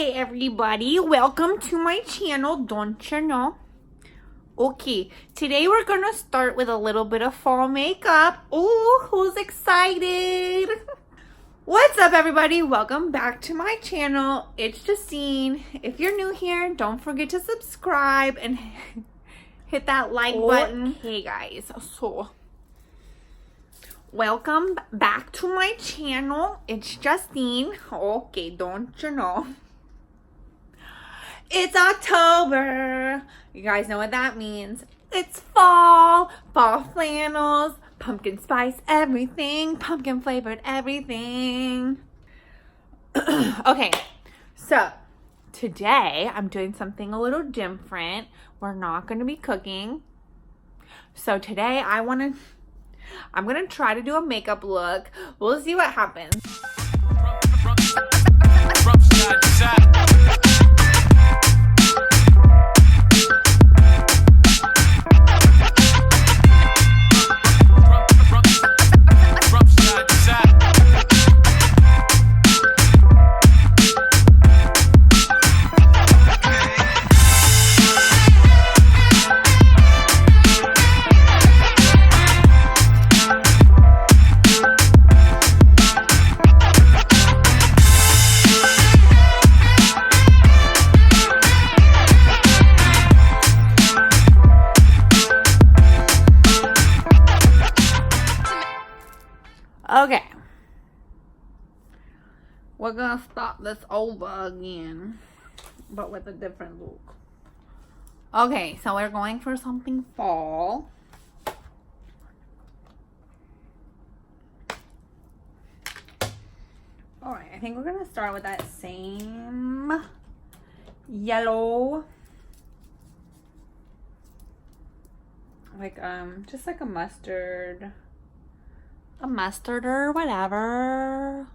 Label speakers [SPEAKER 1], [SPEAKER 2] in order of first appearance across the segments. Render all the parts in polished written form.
[SPEAKER 1] Hey everybody, welcome to my channel, don't you know? Okay, today we're gonna start with a little bit of fall makeup. Oh, who's excited? What's up everybody? Welcome back to my channel. It's Justine. If you're new here, don't forget to subscribe and hit that like button. Hey guys, so welcome back to my channel. It's Justine. Okay, don't you know? It's October. You guys know what that means. It's fall. Fall flannels, pumpkin spice everything, pumpkin flavored everything. Okay, so today I'm doing something a little different. We're not going to be cooking. So today I'm going to try to do a makeup look. We'll see what happens. Okay, we're gonna start this over again, but with a different look. Okay, so we're going for something fall. Alright, I think we're gonna start with that same yellow, like just like a mustard or whatever.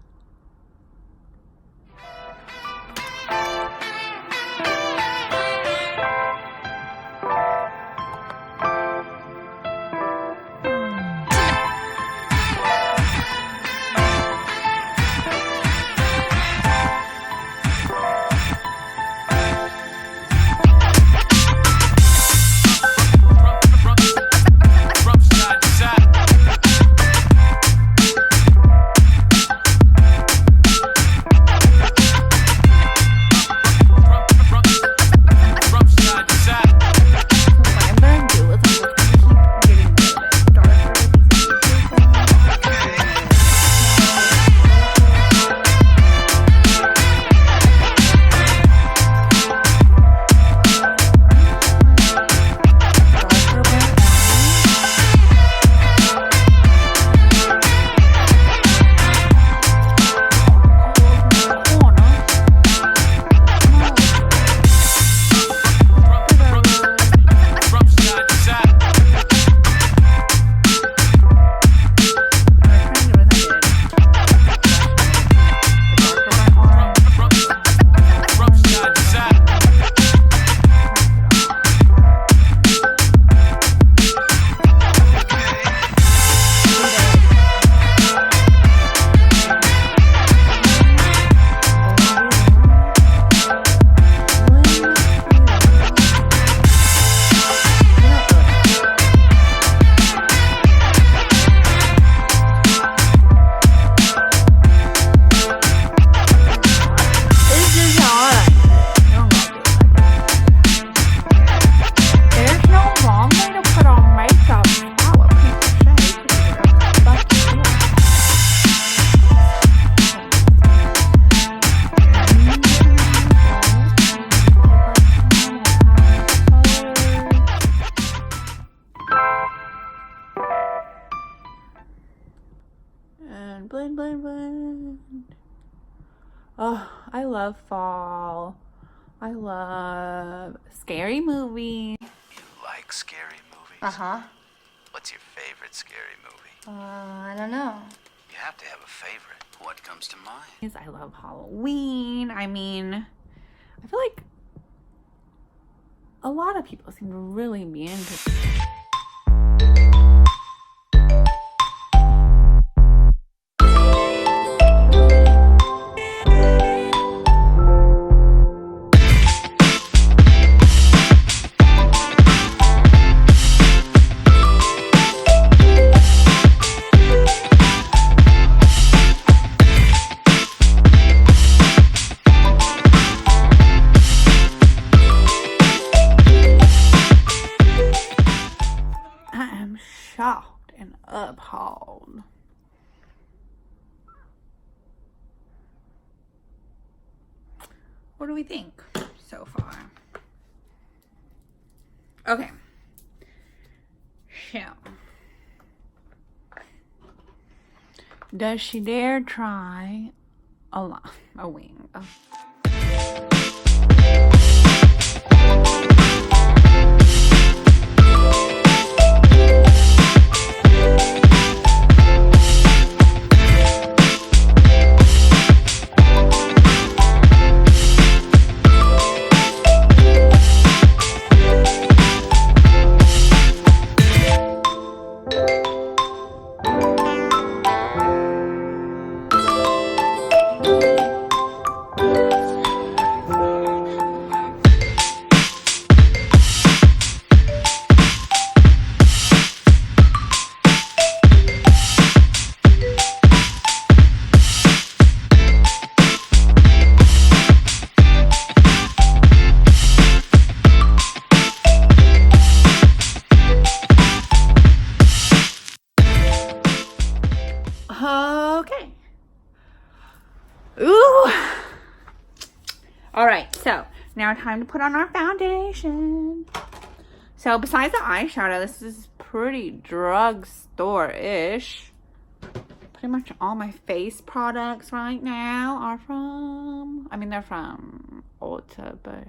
[SPEAKER 1] Blend, blend, blend. Oh, I love fall. I love scary movies.
[SPEAKER 2] You like scary movies?
[SPEAKER 3] Uh-huh.
[SPEAKER 2] What's your favorite scary movie?
[SPEAKER 3] I don't know.
[SPEAKER 2] You have to have a favorite. What comes to mind?
[SPEAKER 1] I love Halloween. I mean, I feel like a lot of people seem to really be into and appalled. What do we think so far? Okay. So, does she dare try a wing? Okay. Ooh. All right, so now time to put on our foundation. So besides the eyeshadow, this is pretty drugstore-ish. Pretty much all my face products right now are from, they're from Ulta, but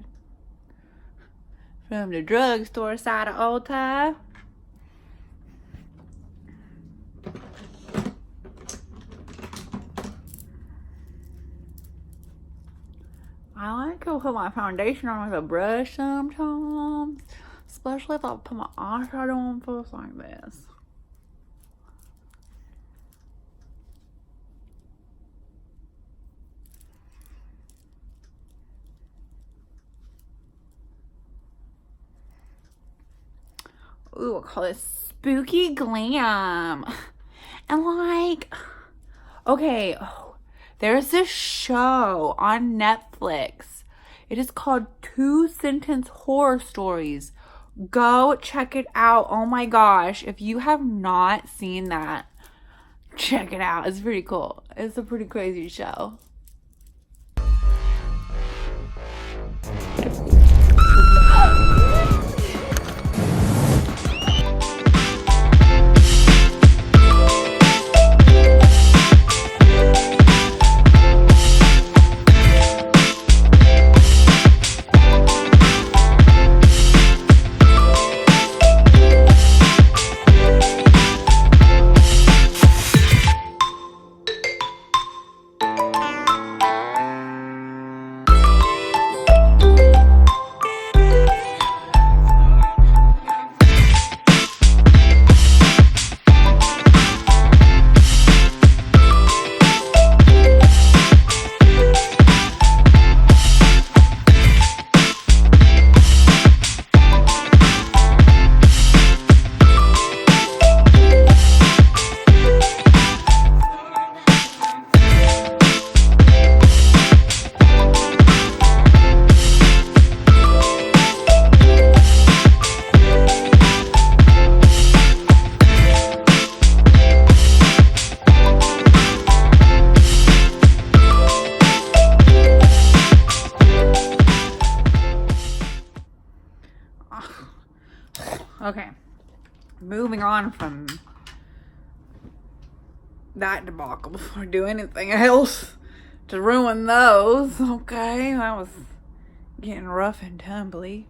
[SPEAKER 1] from the drugstore side of Ulta. I like to put my foundation on with a brush sometimes, especially if I put my eyeshadow on first like this. Ooh, I call this spooky glam. And like, okay, there's this show on Netflix. It is called 2-Sentence Horror Stories. Go check it out. Oh my gosh. If you have not seen that, check it out. It's pretty cool. It's a pretty crazy show. Okay, moving on from that debacle before I do anything else to ruin those. Okay, that was getting rough and tumbly.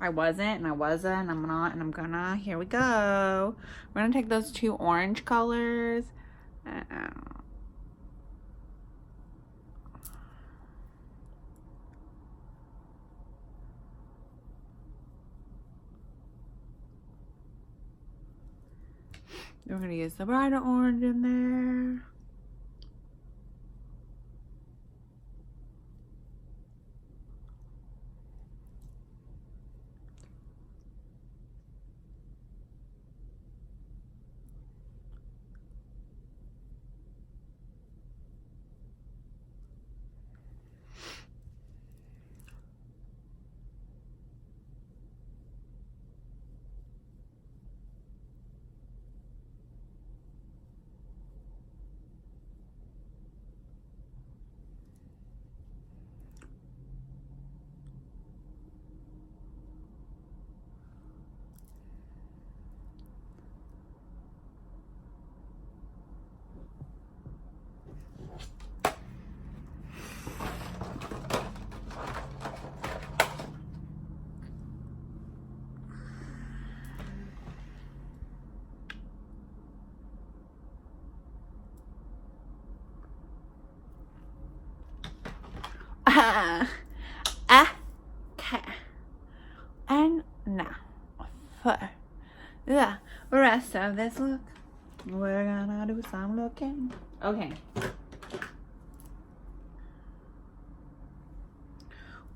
[SPEAKER 1] I wasn't, I'm not, and I'm gonna. Here we go. We're gonna take those two orange colors. We're gonna use the brighter orange in there. Okay. And now, for the rest of this look, we're gonna do some looking. Okay.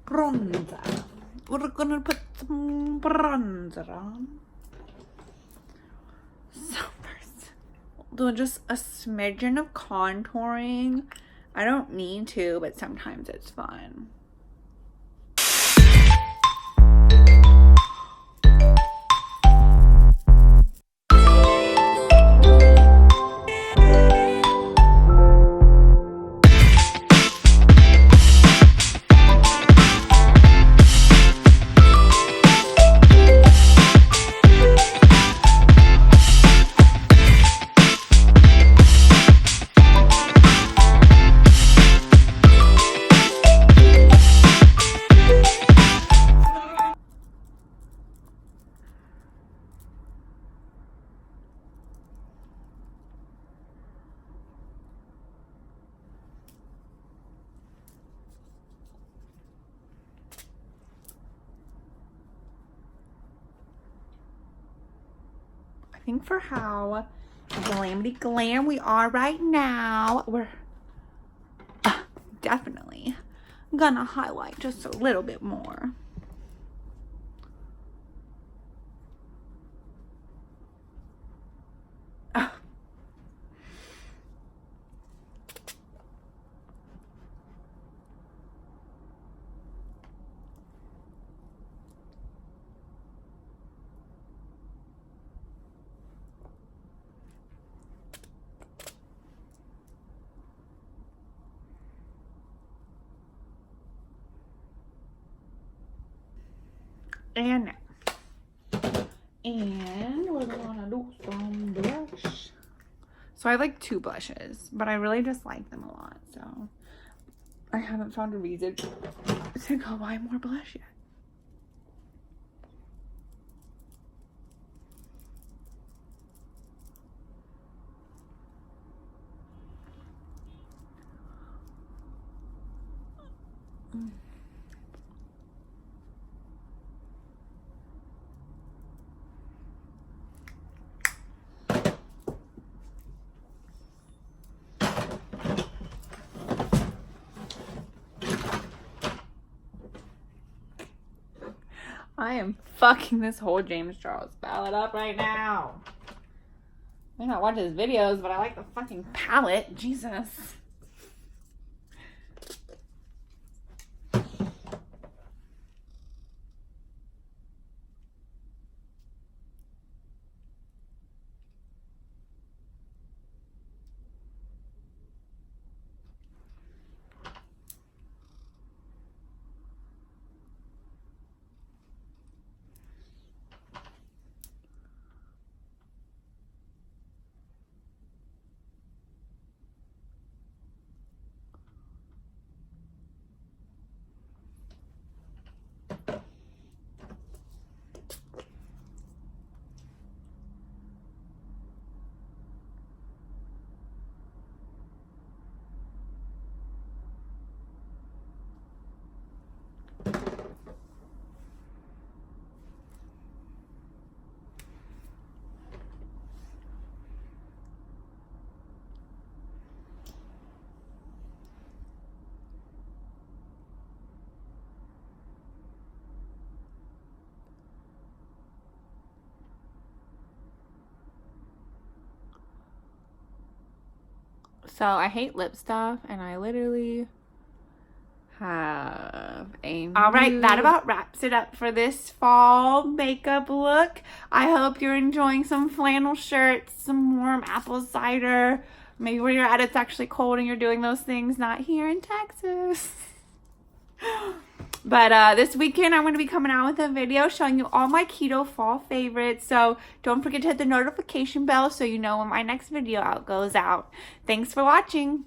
[SPEAKER 1] Bronzer. We're gonna put some bronzer on. So first, we'll do just a smidgen of contouring. I don't need to, but sometimes it's fun. I think for how glamity glam we are right now, we're definitely gonna highlight just a little bit more. And we're gonna do some blush. So I have like 2 blushes, but I really just like them a lot, so I haven't found a reason to go buy more blush yet. I am fucking this whole James Charles palette up right now. I may not watch his videos, but I like the fucking palette. Jesus. So I hate lip stuff, and I literally have a all right, that about wraps it up for this fall makeup look. I hope you're enjoying some flannel shirts, some warm apple cider. Maybe where you're at it's actually cold and you're doing those things, not here in Texas. But this weekend I'm going to be coming out with a video showing you all my keto fall favorites. So don't forget to hit the notification bell so you know when my next video goes out. Thanks for watching.